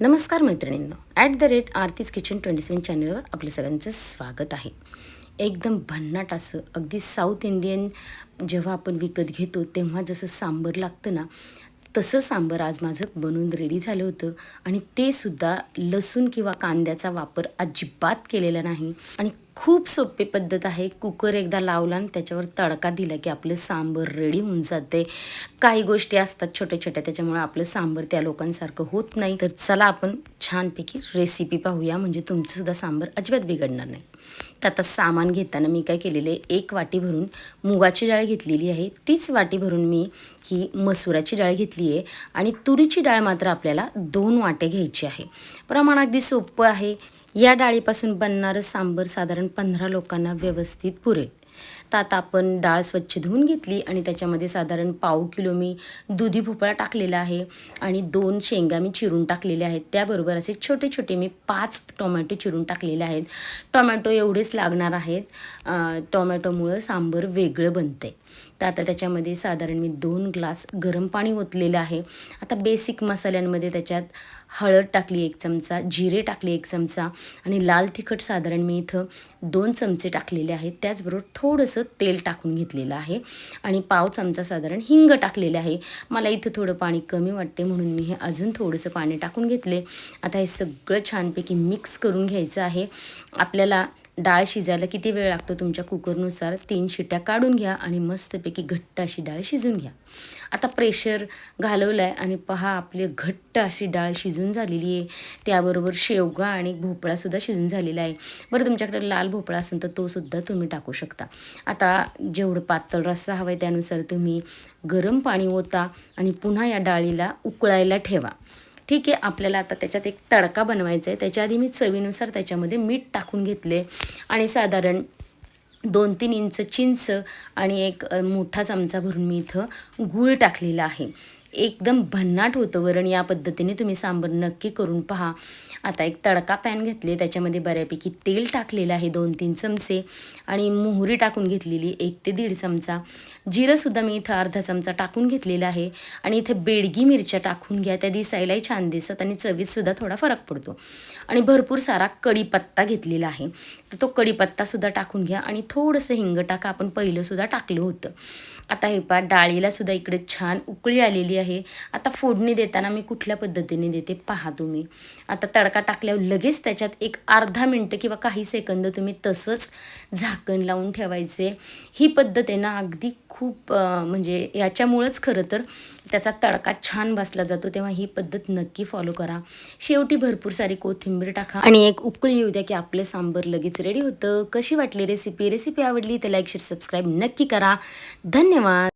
नमस्कार मैत्रिणींनो, @आरतीज किचन 27 चॅनलवर आपलं सगळ्यांचं स्वागत आहे. एकदम भन्नाट असं अगदी साऊथ इंडियन जेव्हा आपण विकत घेतो तेव्हा जसं सांबर लागतं ना, तसं सांबर आज माझं बनवून रेडी झालं होतं. आणि ते सुद्धा लसूण किंवा कांद्याचा वापर अजिबात केलेला नाही. आणि खूप सोपी पद्धत आहे. कुकर एकदा लावला आणि त्याच्यावर तडका दिला की आपलं सांबर रेडी होऊन जाते. काही गोष्टी असतात छोट्या छोट्या, त्याच्यामुळे आपलं सांबर त्या लोकांसारखं होत नाही. तर चला आपण छानपैकी रेसिपी पाहूया, म्हणजे तुमचंसुद्धा सांबर अजिबात बिघडणार नाही. तर आता सामान घेताना मी काय केलेले, 1 वाटी भरून मुगाची डाळ घेतलेली आहे. तीच वाटी भरून मी ही मसुराची डाळ घेतली आहे. आणि तुरीची डाळ मात्र आपल्याला 2 वाटे घ्यायची आहे. प्रमाण अगदी सोपं आहे. या डाळीपासून बनणारं सांबर साधारण 15 लोकांना व्यवस्थित पुरेल. तर आता आपण डाळ स्वच्छ धुवून घेतली आणि त्याच्यामध्ये साधारण पाव किलो मी दुधी भोपळा टाकलेला आहे आणि 2 शेंगा मी चिरून टाकलेल्या आहेत. त्याबरोबर असे छोटे छोटे मी 5 टोमॅटो चिरून टाकलेले आहेत. टोमॅटो एवढेच लागणार आहेत. टोमॅटोमुळं सांबर वेगळं बनते. तर आता त्याच्यामध्ये साधारण मी 2 ग्लास गरम पाणी ओतलेलं आहे. आता बेसिक मसाल्यांमध्ये त्याच्यात हळद टाकली 1 चमचा, जिरे टाकले 1 चमचा आणि लाल तिखट साधारण मी इथं 2 चमचे टाकलेले आहेत. त्याचबरोबर थोडंसं तेल टाकून घेतलेलं आहे आणि पाव चमचा साधारण हिंग टाकलेले आहे. मला इथं थोडं पाणी कमी वाटते म्हणून मी हे अजून थोडंसं पाणी टाकून घेतले. आता हे सगळं छानपैकी मिक्स करून घ्यायचं आहे. आपल्याला डाळ शिजायला किती वेळ लागतो तुमच्या कुकरनुसार 3 शिट्या काढून घ्या आणि मस्तपैकी घट्ट अशी डाळ शिजून घ्या. आता प्रेशर घालवलं आहे आणि पहा आपली घट्ट अशी डाळ शिजून झालेली आहे. त्याबरोबर शेवगा आणि भोपळासुद्धा शिजून झालेला आहे. बरं, तुमच्याकडे लाल भोपळा असेल तर तोसुद्धा तुम्ही टाकू शकता. आता जेवढं पातळ रस्सा हवा आहे त्यानुसार तुम्ही गरम पाणी ओता आणि पुन्हा या डाळीला उकळायला ठेवा. ठीक आहे. आपल्याला आता त्याच्यात एक तडका बनवायचा आहे. त्याच्या आधी मी चवीनुसार त्याच्यामध्ये मीठ टाकून घेतले आणि साधारण 2-3 इंच चिंच आणि एक मोठा चमचा भरून मी इथं गूळ टाकलेला आहे. एकदम भन्नाट होतं वरण. या पद्धतीने तुम्ही सांबर नक्की करून पहा. आता एक तडका पॅन घेतले, त्याच्यामध्ये बऱ्यापैकी तेल टाकलेलं आहे 2-3 चमचे आणि मोहरी टाकून घेतलेली 1 ते 1.5 चमचा. जिरंसुद्धा मी इथं अर्धा चमचा टाकून घेतलेला आहे आणि इथं बेडगी मिरच्या टाकून घ्या. त्या दिसायलाही छान दिसत आणि चवीतसुद्धा थोडा फरक पडतो. आणि भरपूर सारा कढीपत्ता घेतलेला आहे. तर तो कढीपत्तासुद्धा टाकून घ्या आणि थोडंसं हिंग टाका. आपण पहिलंसुद्धा टाकलं होतं. आता हे पहा डाळीलासुद्धा इकडे छान उकळी आलेली आहे. आता फोडणी देताना मी कुठल्या पद्धतीने देते पहा तुम्ही. आता तडका टाकल्यावर लगेच त्याच्यात एक अर्धा मिनटं किंवा काही सेकंद तुम्ही तसंच झाकण लावून ठेवायचे. ही पद्धत आहे ना अगदी खूप म्हणजे याच्यामुळंच खरं तर त्याचा तडका छान बसला जातो. तेव्हा ही पद्धत नक्की फॉलो करा. शेवटी भरपूर सारी कोथिंबीर टाका आणि एक उकळी येऊ द्या की आपलं सांबर लगेच रेडी होतं. कशी वाटली रेसिपी आवडली तर लाईक, शेअर, सबस्क्राईब नक्की करा. धन्यवाद.